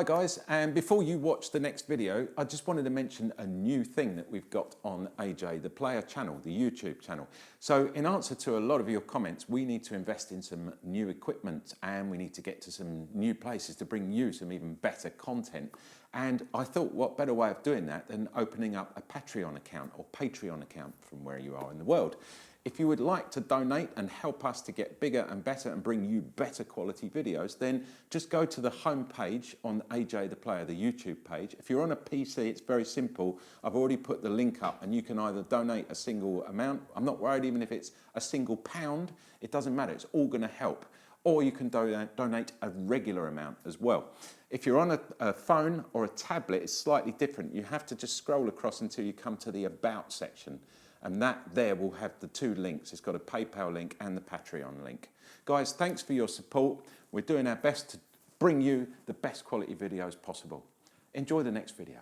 Hi guys, and before you watch the next video, I just wanted to mention a new thing that we've got on AJ, the Player channel, the YouTube channel. So in answer to a lot of your comments, we need to invest in some new equipment and we need to get to some new places to bring you some even better content. And I thought, what better way of doing that than opening up a Patreon account or Patreon account from where you are in the world. If you would like to donate and help us to get bigger and better and bring you better quality videos, then just go to the home page on AJ the Player, the YouTube page. If you're on a PC, it's very simple. I've already put the link up and you can either donate a single amount. I'm not worried even if it's a single pound. It doesn't matter. It's all going to help. Or you can donate a regular amount as well. If you're on a phone or a tablet, it's slightly different. You have to just scroll across until you come to the About section. And that there will have the two links. It's got a PayPal link and the Patreon link. Guys, thanks for your support. We're doing our best to bring you the best quality videos possible. Enjoy the next video.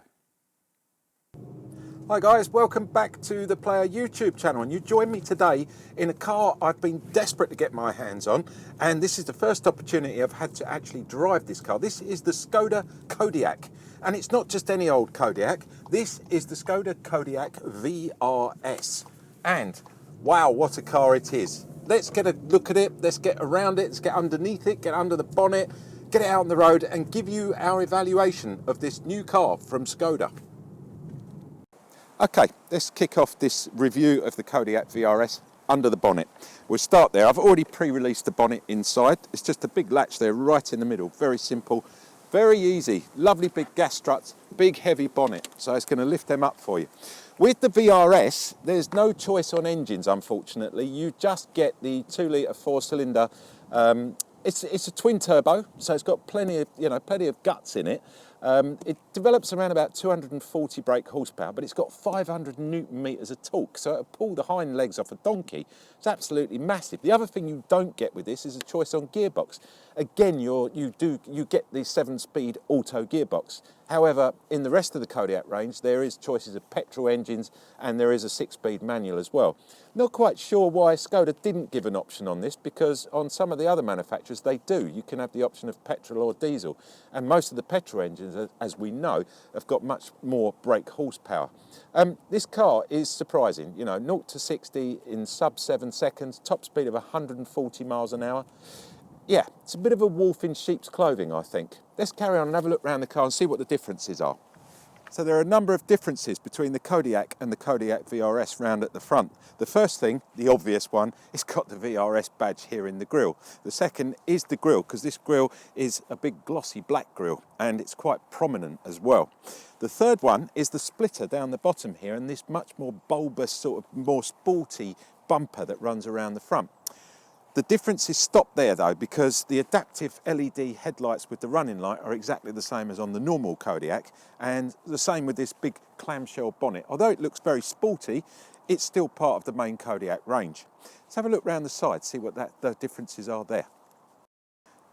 Hi guys, welcome back to the Player YouTube channel, and you join me today in a car I've been desperate to get my hands on, and this is the first opportunity I've had to actually drive this car. This is the Skoda Kodiaq, and it's not just any old Kodiaq. This is the Skoda Kodiaq VRS, and wow, what a car it is. Let's get a look at it, let's get around it, let's get underneath it, get under the bonnet, get it out on the road and give you our evaluation of this new car from Skoda. Okay, let's kick off this review of the Kodiaq VRS under the bonnet. We'll start there. I've already pre-released the bonnet inside. It's just a big latch there right in the middle. Very simple, very easy. Lovely big gas struts, big heavy bonnet. So it's going to lift them up for you. With the VRS, there's no choice on engines, unfortunately. You just get the 2-litre 4-cylinder. It's a twin turbo, so it's got plenty of guts in it. It develops around about 240 brake horsepower, but it's got 500 Newton meters of torque, so it'll pull the hind legs off a donkey. It's absolutely massive. The other thing you don't get with this is a choice on gearbox. Again, you get the 7-speed auto gearbox. However, in the rest of the Kodiaq range, there is choices of petrol engines and there is a 6-speed manual as well. Not quite sure why Skoda didn't give an option on this, because on some of the other manufacturers they do. You can have the option of petrol or diesel, and most of the petrol engines, as we know, have got much more brake horsepower. This car is surprising, 0 to 60 in sub 7 seconds, top speed of 140 miles an hour. Yeah, it's a bit of a wolf in sheep's clothing, I think. Let's carry on and have a look around the car and see what the differences are. So there are a number of differences between the Kodiaq and the Kodiaq VRS round at the front. The first thing, the obvious one, it's got the VRS badge here in the grille. The second is the grille, because this grille is a big glossy black grille and it's quite prominent as well. The third one is the splitter down the bottom here and this much more bulbous, sort of more sporty bumper that runs around the front. The difference is stopped there though, because the adaptive LED headlights with the running light are exactly the same as on the normal Kodiaq, and the same with this big clamshell bonnet. Although it looks very sporty, it's still part of the main Kodiaq range. Let's have a look round the side, see what the differences are there.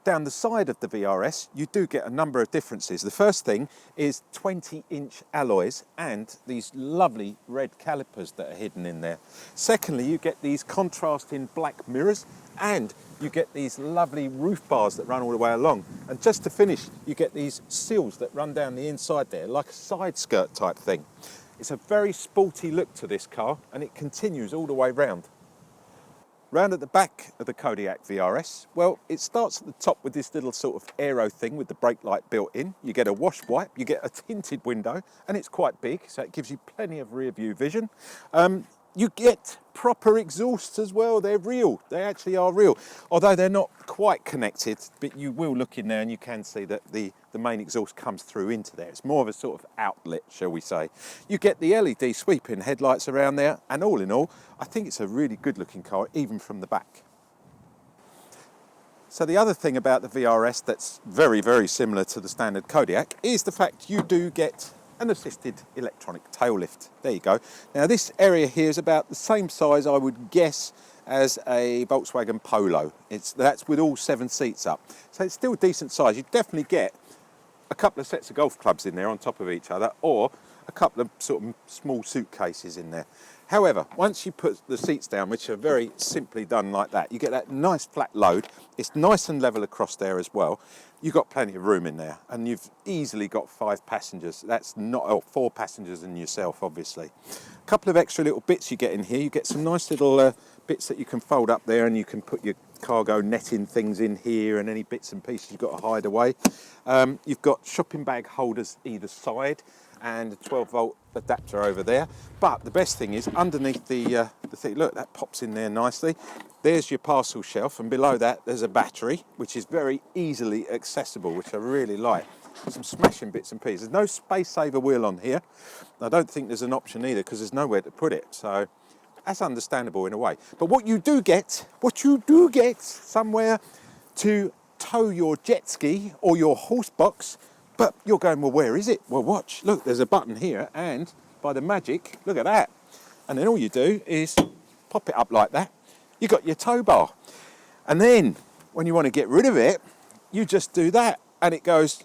Down the side of the VRS, you do get a number of differences. The first thing is 20-inch alloys and these lovely red calipers that are hidden in there. Secondly, you get these contrasting black mirrors and you get these lovely roof bars that run all the way along. And just to finish, you get these seals that run down the inside there, like a side skirt type thing. It's a very sporty look to this car and it continues all the way round. Round at the back of the Kodiaq VRS, well, it starts at the top with this little sort of aero thing with the brake light built in. You get a wash wipe, you get a tinted window, and it's quite big, so it gives you plenty of rear view vision. You get proper exhausts as well. They're real. They actually are real. Although they're not quite connected, but you will look in there and you can see that the main exhaust comes through into there. It's more of a sort of outlet, shall we say. You get the LED sweeping headlights around there, and all in all, I think it's a really good looking car, even from the back. So the other thing about the VRS that's very, very similar to the standard Kodiaq is the fact you do get an assisted electronic tail lift. There you go. Now this area here is about the same size, I would guess, as a Volkswagen Polo. That's with all 7 seats up. So it's still a decent size. You definitely get a couple of sets of golf clubs in there on top of each other, or a couple of sort of small suitcases in there. However, once you put the seats down, which are very simply done like that, you get that nice flat load. It's nice and level across there as well. You've got plenty of room in there, and you've easily got 5 passengers. That's not, oh, 4 passengers and yourself, obviously. A couple of extra little bits you get in here. You get some nice little bits that you can fold up there, and you can put your cargo netting things in here, and any bits and pieces you've got to hide away. You've got shopping bag holders either side, and a 12-volt adapter over there. But the best thing is underneath the thing, look, that pops in there nicely. There's your parcel shelf, and below that there's a battery, which is very easily accessible, which I really like. Some smashing bits and pieces. There's no space saver wheel on here. I don't think there's an option either, because there's nowhere to put it. So that's understandable in a way. But what you do get somewhere to tow your jet ski or your horse box. But you're going, well, where is it? Well, watch, look, there's a button here, and by the magic, look at that. And then all you do is pop it up like that. You got your tow bar. And then when you want to get rid of it, you just do that, and it goes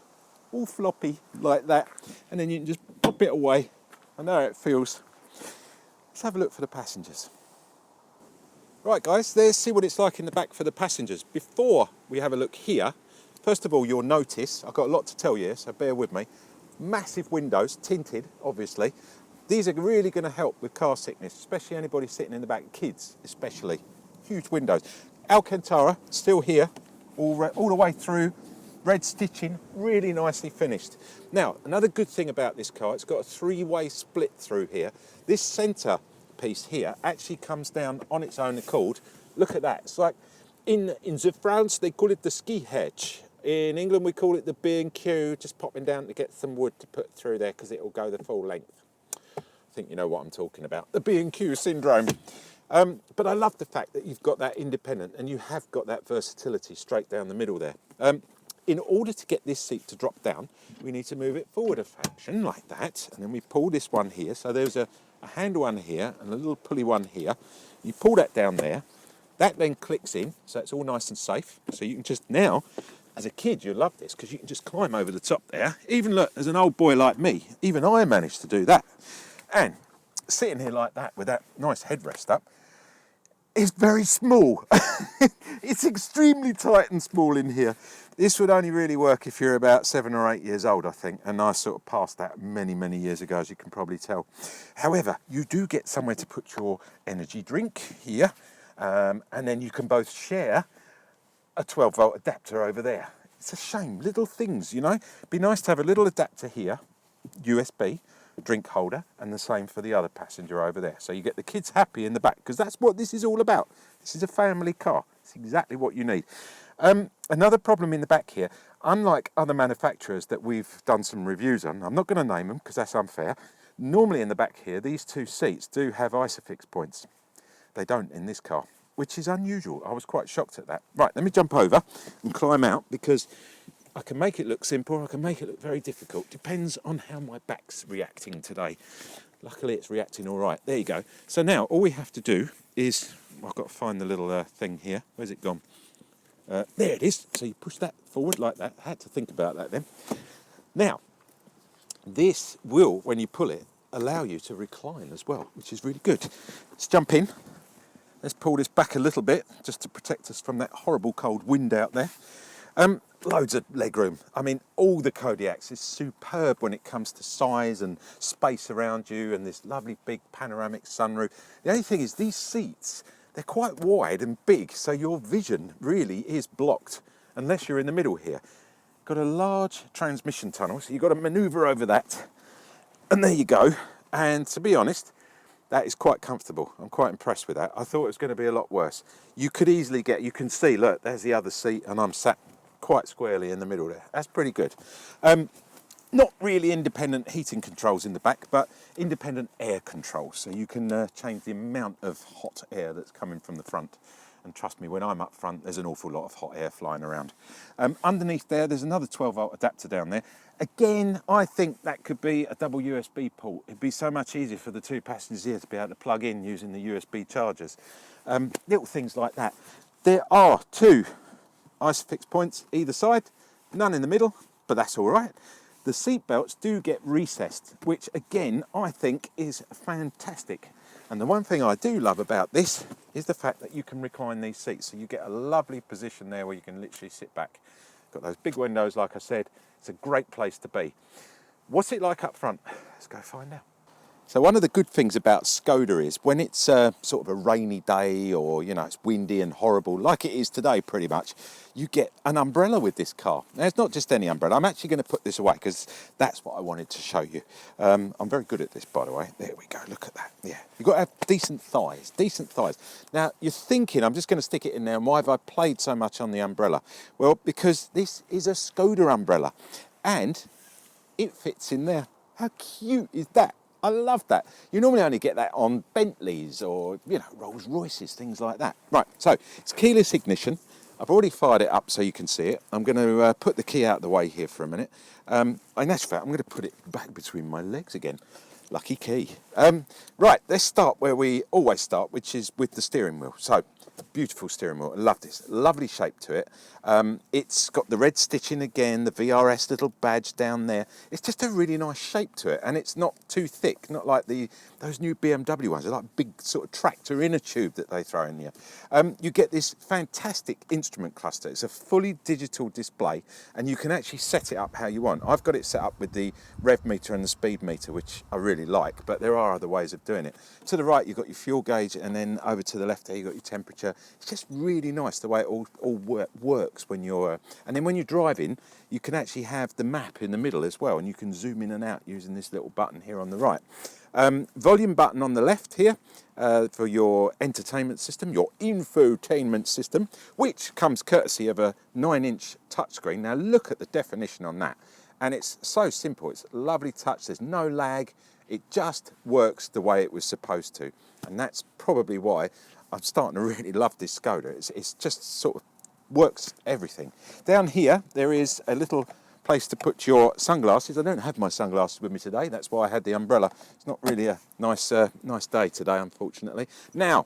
all floppy like that. And then you can just pop it away. I know how it feels. Let's have a look for the passengers. Right, guys, let's see what it's like in the back for the passengers. Before we have a look here, first of all, you'll notice, I've got a lot to tell you, so bear with me. Massive windows, tinted, obviously. These are really going to help with car sickness, especially anybody sitting in the back, kids especially. Huge windows. Alcantara, still here, all the way through. Red stitching, really nicely finished. Now, another good thing about this car, it's got a 3-way split through here. This centre piece here actually comes down on its own accord. Look at that. It's like, in the France, they call it the ski hedge. In England, we call it the B&Q, just popping down to get some wood to put through there because it will go the full length. I think you know what I'm talking about. The B&Q syndrome. But I love the fact that you've got that independent and you have got that versatility straight down the middle there. In order to get this seat to drop down, we need to move it forward a fraction like that. And then we pull this one here. So there's a handle one here and a little pulley one here. You pull that down there. That then clicks in, so it's all nice and safe. So you can just now, as a kid, you'll love this because you can just climb over the top there. Even look, as an old boy like me, even I managed to do that. And sitting here like that with that nice headrest up is very small. It's extremely tight and small in here. This would only really work if you're about 7 or 8 years old, I think. And I sort of passed that many, many years ago, as you can probably tell. However, you do get somewhere to put your energy drink here. And then you can both share a 12-volt adapter over there. It's a shame, little things, you know. Be nice to have a little adapter here, USB, drink holder, and the same for the other passenger over there. So you get the kids happy in the back, because that's what this is all about. This is a family car. It's exactly what you need. Another problem in the back here, unlike other manufacturers that we've done some reviews on, I'm not going to name them because that's unfair. Normally in the back here, these 2 seats do have Isofix points. They don't in this car, which is unusual. I was quite shocked at that. Right, let me jump over and climb out, because I can make it look simple, or I can make it look very difficult. Depends on how my back's reacting today. Luckily, it's reacting all right. There you go. So now all we have to do is, I've got to find the little thing here. Where's it gone? There it is. So you push that forward like that. I had to think about that then. Now, this will, when you pull it, allow you to recline as well, which is really good. Let's jump in. Let's pull this back a little bit just to protect us from that horrible cold wind out there. Loads of legroom. I mean, all the Kodiaqs is superb when it comes to size and space around you, and this lovely big panoramic sunroof. The only thing is these seats, they're quite wide and big, so your vision really is blocked unless you're in the middle here. Got a large transmission tunnel, so you've got to manoeuvre over that. And there you go. And to be honest, that is quite comfortable. I'm quite impressed with that. I thought it was going to be a lot worse. You could easily get, you can see, look, there's the other seat, and I'm sat quite squarely in the middle there. That's pretty good. Not really independent heating controls in the back, but independent air controls. So you can change the amount of hot air that's coming from the front. And trust me, when I'm up front, there's an awful lot of hot air flying around. Underneath there's another 12-volt adapter down there. Again, I think that could be a double USB port. It'd be so much easier for the 2 passengers here to be able to plug in using the USB chargers. Little things like that. There are 2 Isofix points either side, none in the middle, but that's all right. The seat belts do get recessed, which again, I think is fantastic. And the one thing I do love about this is the fact that you can recline these seats. So you get a lovely position there where you can literally sit back. Got those big windows, like I said. It's a great place to be. What's it like up front? Let's go find out. So one of the good things about Skoda is when it's sort of a rainy day, or you know, it's windy and horrible like it is today pretty much, you get an umbrella with this car. Now it's not just any umbrella. I'm actually going to put this away because that's what I wanted to show you. I'm very good at this, by the way. There we go, look at that. Yeah, you've got to have decent thighs, Now you're thinking, I'm just going to stick it in there, and why have I played so much on the umbrella? Well, because this is a Skoda umbrella and it fits in there. How cute is that? I love that. You normally only get that on Bentleys or, you know, Rolls Royces, things like that. Right, so it's keyless ignition. I've already fired it up so you can see it. I'm going to put the key out of the way here for a minute. And that's fair, I'm going to put it back between my legs again. Lucky key. Right, let's start where we always start, which is with the steering wheel. So, beautiful steering wheel. I love this. Lovely shape to it. It's got the red stitching again, the VRS little badge down there. It's just a really nice shape to it, and it's not too thick, not like those new BMW ones. They're like big sort of tractor inner tube that they throw in here. You get this fantastic instrument cluster. It's a fully digital display, and you can actually set it up how you want. I've got it set up with the rev meter and the speed meter, which I really like, but there are other ways of doing it. To the right, you've got your fuel gauge, and then over to the left there, you've got your temperature. It's just really nice the way it all works when you're... and then when you're driving, you can actually have the map in the middle as well, and you can zoom in and out using this little button here on the right. Volume button on the left here for your entertainment system, your infotainment system, which comes courtesy of a 9-inch touchscreen. Now look at the definition on that. And it's so simple. It's a lovely touch. There's no lag. It just works the way it was supposed to. And that's probably why I'm starting to really love this Skoda. It's just sort of works everything. Down here, there is a little place to put your sunglasses. I don't have my sunglasses with me today. That's why I had the umbrella. It's not really a nice day today, unfortunately. Now,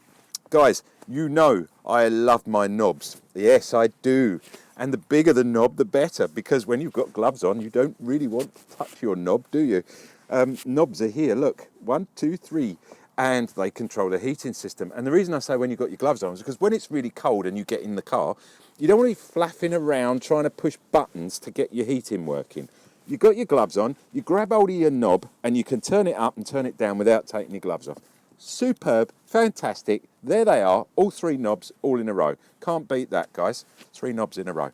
guys, you know I love my knobs. Yes, I do. And the bigger the knob, the better, because when you've got gloves on, you don't really want to touch your knob, do you? Knobs are here, look, 1, 2, 3, and they control the heating system. And the reason I say when you've got your gloves on is because when it's really cold and you get in the car, you don't want to be flapping around trying to push buttons to get your heating working. You've got your gloves on, you grab hold of your knob, and you can turn it up and turn it down without taking your gloves off. Superb, fantastic, there they are, all 3 knobs, all in a row. Can't beat that, guys, 3 knobs in a row.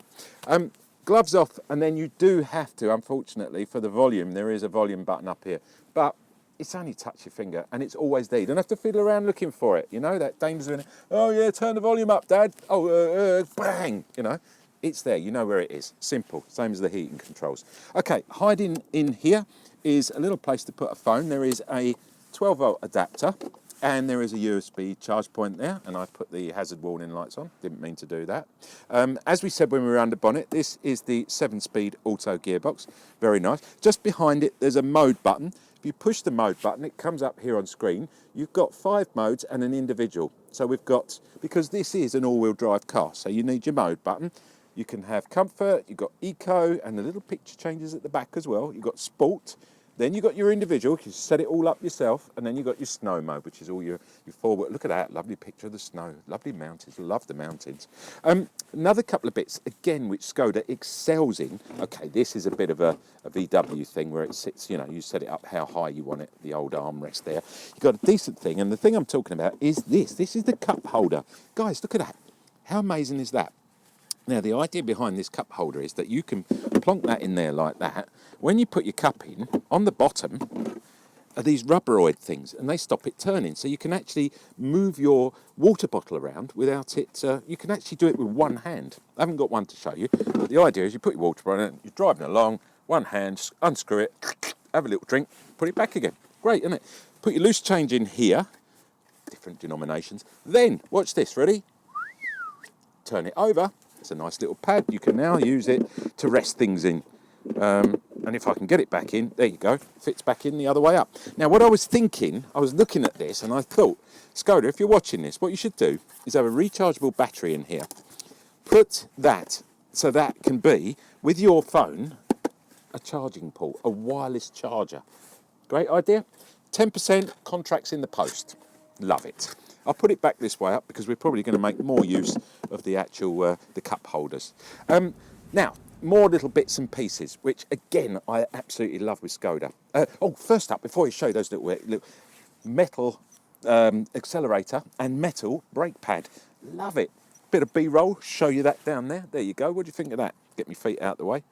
Gloves off, and then you do have to, unfortunately, for the volume, there is a volume button up here, but it's only touch your finger, and it's always there. You don't have to fiddle around looking for it, you know, that dame's doing it, oh yeah, turn the volume up, Dad, oh, bang, you know. It's there, you know where it is. Simple, same as the heating controls. Okay, hiding in here is a little place to put a phone. There is a 12-volt adapter, and there is a USB charge point there, and I put the hazard warning lights on. Didn't mean to do that. As we said when we were under bonnet, this is the 7-speed auto gearbox. Very nice. Just behind it, there's a mode button. If you push the mode button, it comes up here on screen. You've got 5 modes and an individual. So we've got, because this is an all-wheel drive car, so you need your mode button. You can have comfort, you've got eco, and the little picture changes at the back as well. You've got sport, then you've got your individual, you set it all up yourself, and then you've got your snow mode, which is all your forward. Look at that, lovely picture of the snow, lovely mountains, love the mountains. Another couple of bits, again, which Skoda excels in. Okay, this is a bit of a VW thing where it sits, you know, you set it up how high you want it, the old armrest there. You've got a decent thing, and the thing I'm talking about is this. This is the cup holder. Guys, look at that. How amazing is that? Now, the idea behind this cup holder is that you can plonk that in there like that. When you put your cup in, on the bottom are these rubberoid things, and they stop it turning. So you can actually move your water bottle around without it. You can actually do it with one hand. I haven't got one to show you, but the idea is you put your water bottle in, you're driving along, one hand, unscrew it, have a little drink, put it back again. Great, isn't it? Put your loose change in here, different denominations. Then, watch this, ready? Turn it over. It's a nice little pad. You can now use it to rest things in. And if I can get it back in, there you go, fits back in the other way up. Now, what I was thinking, I was looking at this and I thought, Skoda, if you're watching this, what you should do is have a rechargeable battery in here. Put that so that can be, with your phone, a charging port, a wireless charger. Great idea. 10% contracts in the post. Love it. I'll put it back this way up because we're probably going to make more use of the actual the cup holders. Now, more little bits and pieces, which again I absolutely love with Skoda. First up, before I show you those little metal accelerator and metal brake pad. Love it. Bit of B-roll, show you that down there. There you go. What do you think of that? Get my feet out the way.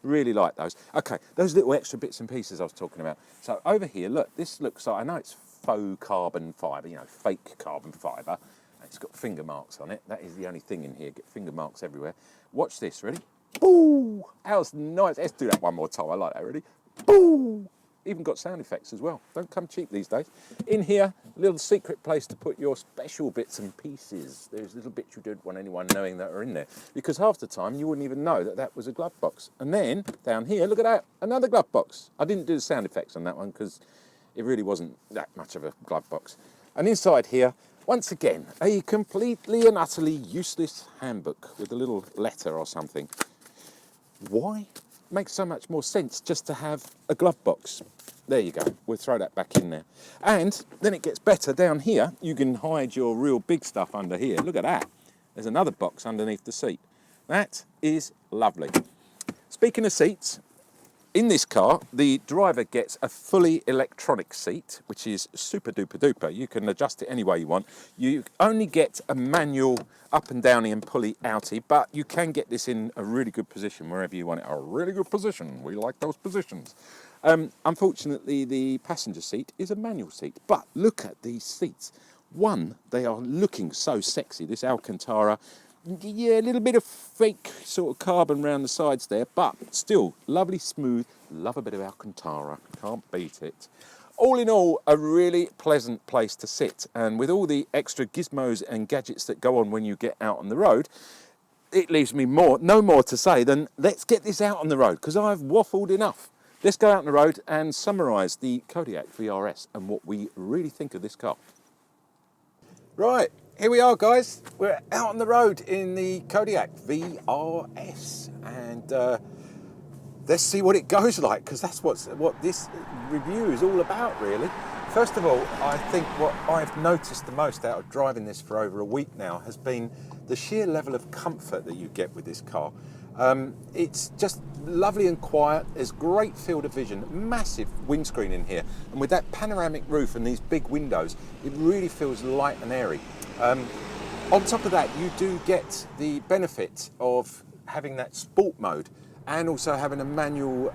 Really like those. Okay, those little extra bits and pieces I was talking about. So over here, look, this looks like, I know it's faux carbon fibre, you know, fake carbon fibre. It's got finger marks on it. That is the only thing in here. Get finger marks everywhere. Watch this, ready? Boo! How's nice. Let's do that one more time. I like that, ready? Boo! Even got sound effects as well. Don't come cheap these days. In here, a little secret place to put your special bits and pieces. There's little bits you don't want anyone knowing that are in there. Because half the time, you wouldn't even know that that was a glove box. And then, down here, look at that, another glove box. I didn't do the sound effects on that one because it really wasn't that much of a glove box. And inside here, once again, a completely and utterly useless handbook with a little letter or something. Why? Makes so much more sense just to have a glove box. There you go, we'll throw that back in there. And then it gets better down here. You can hide your real big stuff under here. Look at that. There's another box underneath the seat. That is lovely. Speaking of seats, in this car, the driver gets a fully electronic seat, which is super duper duper. You can adjust it any way you want. You only get a manual up and downy and pulley outy, but you can get this in a really good position wherever you want it. A really good position. We like those positions. Unfortunately, the passenger seat is a manual seat, but look at these seats. One, they are looking so sexy. This Alcantara, yeah, a little bit of fake sort of carbon around the sides there, but still lovely smooth. Love a bit of Alcantara, can't beat it. All in all, a really pleasant place to sit, and with all the extra gizmos and gadgets that go on when you get out on the road, it leaves me no more to say than let's get this out on the road, because I've waffled enough. Let's go out on the road and summarise the Kodiaq VRS and what we really think of this car. Right, here we are, guys. We're out on the road in the Kodiaq VRS, and let's see what it goes like, because that's what this review is all about, really. First of all, I think what I've noticed the most out of driving this for over a week now has been the sheer level of comfort that you get with this car. It's just lovely and quiet. There's great field of vision, massive windscreen in here, and with that panoramic roof and these big windows, it really feels light and airy. On top of that, you do get the benefit of having that sport mode and also having a manual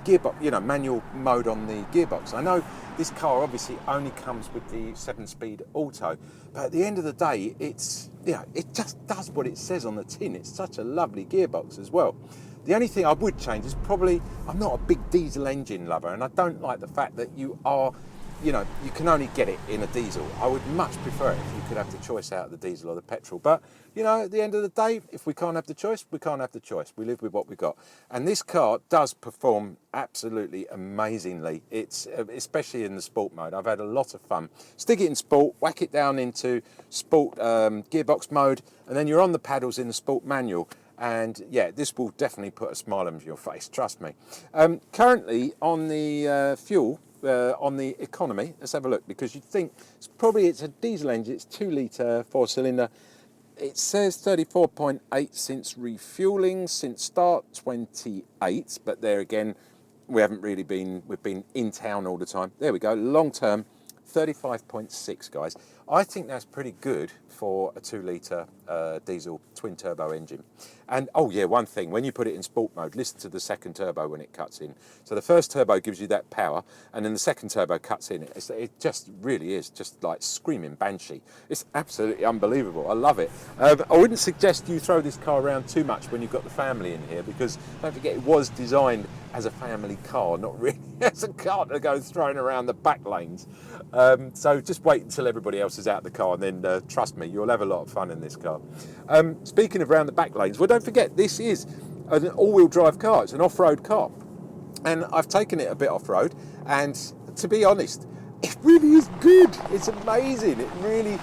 gearbox, manual mode on the gearbox. I know this car obviously only comes with the 7-speed auto, but at the end of the day, it just does what it says on the tin. It's such a lovely gearbox as well. The only thing I would change is probably, I'm not a big diesel engine lover, and I don't like the fact that you can only get it in a diesel. I would much prefer it if you could have the choice out of the diesel or the petrol. But, at the end of the day, if we can't have the choice, we can't have the choice. We live with what we got. And this car does perform absolutely amazingly. It's, especially in the sport mode. I've had a lot of fun. Stick it in sport, whack it down into sport gearbox mode, and then you're on the paddles in the sport manual. And yeah, this will definitely put a smile on your face, trust me. Currently on the fuel, on the economy, let's have a look, because you'd think it's a diesel engine, it's 2 litre 4-cylinder. It says 34.8 since refueling, since start 28, but there again, we've been in town all the time. There we go, long term, 35.6, guys. I think that's pretty good for a 2 litre diesel twin turbo engine. And oh yeah, one thing, when you put it in sport mode, listen to the second turbo when it cuts in. So the first turbo gives you that power, and then the second turbo cuts in. It just really is just like screaming banshee. It's absolutely unbelievable. I love it. I wouldn't suggest you throw this car around too much when you've got the family in here, because don't forget it was designed as a family car, not really as a car to go throwing around the back lanes. So just wait until everybody else is out of the car, and then trust me, you'll have a lot of fun in this car. Speaking of around the back lanes, well, don't forget this is an all-wheel drive car. It's an off-road car, and I've taken it a bit off-road, and to be honest, it really is good. It's amazing. It really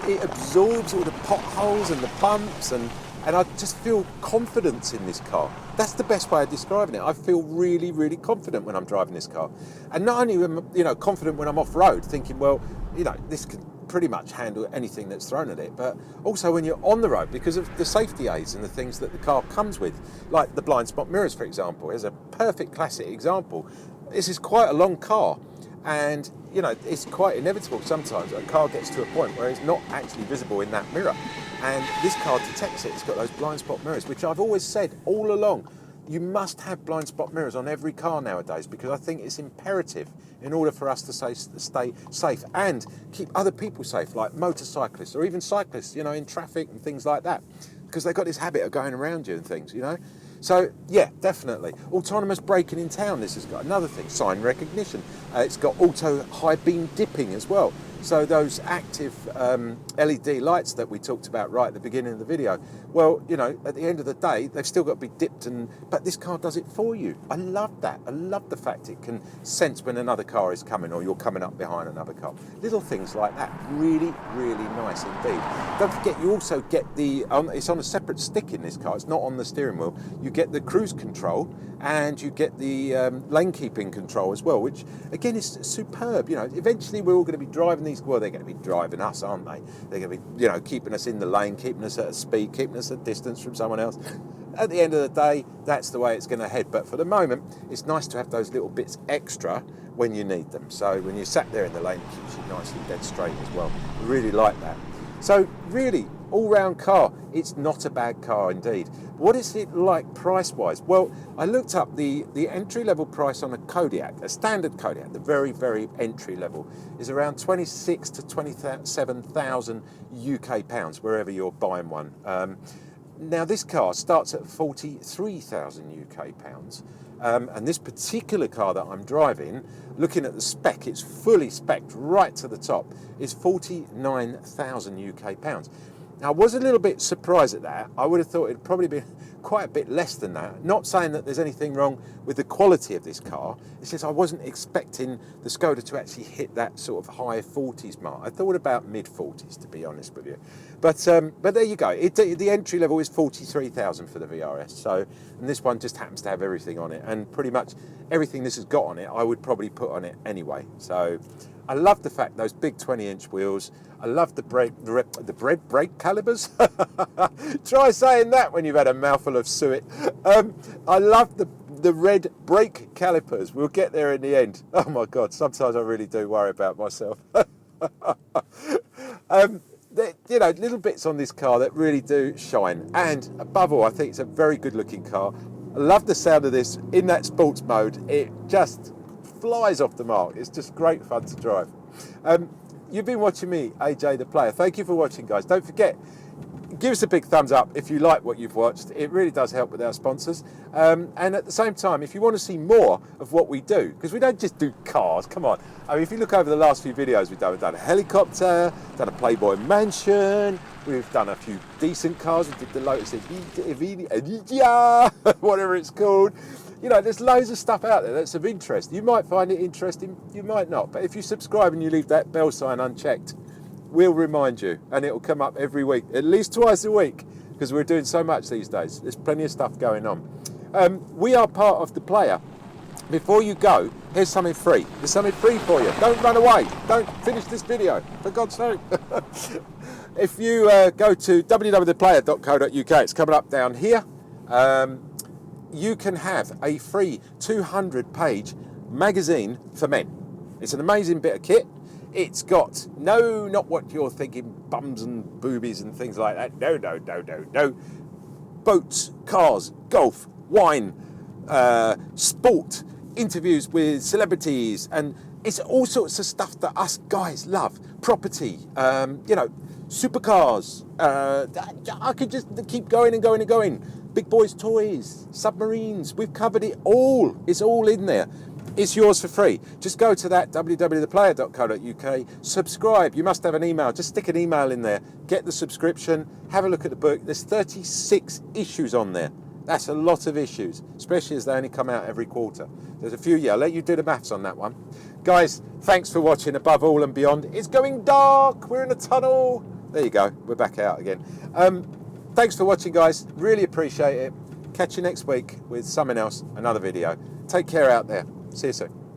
it absorbs all the potholes and the bumps, and I just feel confidence in this car. That's the best way of describing it. I feel really, really confident when I'm driving this car. And not only am I confident when I'm off-road, thinking, well, you know, this can pretty much handle anything that's thrown at it, but also when you're on the road, because of the safety aids and the things that the car comes with, like the blind spot mirrors, for example, is a perfect classic example. This is quite a long car, and you know, it's quite inevitable sometimes a car gets to a point where it's not actually visible in that mirror, and this car detects it. It's got those blind spot mirrors, which I've always said all along, you must have blind spot mirrors on every car nowadays, because I think it's imperative in order for us to stay safe and keep other people safe, like motorcyclists or even cyclists, you know, in traffic and things like that, because they've got this habit of going around you and things, you know. So yeah, definitely. Autonomous braking in town, this has got another thing, sign recognition. It's got auto high beam dipping as well. So those active LED lights that we talked about right at the beginning of the video, well, you know, at the end of the day, they've still got to be dipped, but this car does it for you. I love that. I love the fact it can sense when another car is coming or you're coming up behind another car. Little things like that, really, really nice indeed. Don't forget, you also get it's on a separate stick in this car. It's not on the steering wheel. You get the cruise control and you get the lane keeping control as well, which again is superb. You know, eventually we're all going to be driving these. Well, they're going to be driving us, aren't they? They're going to be, you know, keeping us in the lane, keeping us at a speed, keeping us at distance from someone else. At the end of the day, that's the way it's going to head. But for the moment, it's nice to have those little bits extra when you need them. So when you're sat there in the lane, it keeps you nicely dead straight as well. I really like that. So really, all-round car, it's not a bad car indeed. What is it like price-wise? Well, I looked up the entry-level price on a Kodiaq, a standard Kodiaq, the very, very entry-level, is around 26 to 27,000 UK pounds, wherever you're buying one. Now, this car starts at 43,000 UK pounds. And this particular car that I'm driving, looking at the spec, it's fully spec'd right to the top, is 49,000 UK pounds. Now, I was a little bit surprised at that. I would have thought it'd probably be quite a bit less than that. Not saying that there's anything wrong with the quality of this car. It's just I wasn't expecting the Skoda to actually hit that sort of high 40s mark. I thought about mid 40s, to be honest with you. But there you go. The entry level is 43,000 for the VRS. So, and this one just happens to have everything on it, and pretty much everything this has got on it, I would probably put on it anyway. So, I love the fact those big 20-inch wheels. I love the brake calipers. Try saying that when you've had a mouthful of suet. I love the red brake calipers. We'll get there in the end. Oh my God, sometimes I really do worry about myself. You know, little bits on this car that really do shine. And above all, I think it's a very good looking car. I love the sound of this in that sports mode. It just flies off the mark. It's just great fun to drive. You've been watching me, AJ the Player. Thank you for watching, guys. Don't forget, give us a big thumbs up if you like what you've watched. It really does help with our sponsors. And at the same time, if you want to see more of what we do, because we don't just do cars, come on. I mean, if you look over the last few videos we've done a helicopter, done a Playboy mansion, we've done a few decent cars. We did the Lotus Evija, whatever it's called. You know, there's loads of stuff out there that's of interest. You might find it interesting, you might not. But if you subscribe and you leave that bell sign unchecked, we'll remind you, and it'll come up every week, at least twice a week, because we're doing so much these days. There's plenty of stuff going on. We are part of The Player. Before you go, here's something free. There's something free for you. Don't run away. Don't finish this video, for God's sake. If you go to www.theplayer.co.uk, it's coming up down here. You can have a free 200-page magazine for men. It's an amazing bit of kit. It's got not what you're thinking, bums and boobies and things like that. No. Boats, cars, golf, wine, sport, interviews with celebrities, and it's all sorts of stuff that us guys love. Property, you know, supercars. I could just keep going and going and going. Big boys' toys, submarines. We've covered it all. It's all in there. It's yours for free. Just go to that www.theplayer.co.uk, subscribe. You must have an email. Just stick an email in there. Get the subscription. Have a look at the book. There's 36 issues on there. That's a lot of issues, especially as they only come out every quarter. There's a few, yeah, I'll let you do the maths on that one. Guys, thanks for watching Above All and Beyond. It's going dark. We're in a tunnel. There you go. We're back out again. Thanks for watching, guys. Really appreciate it. Catch you next week with something else, another video. Take care out there. See you soon.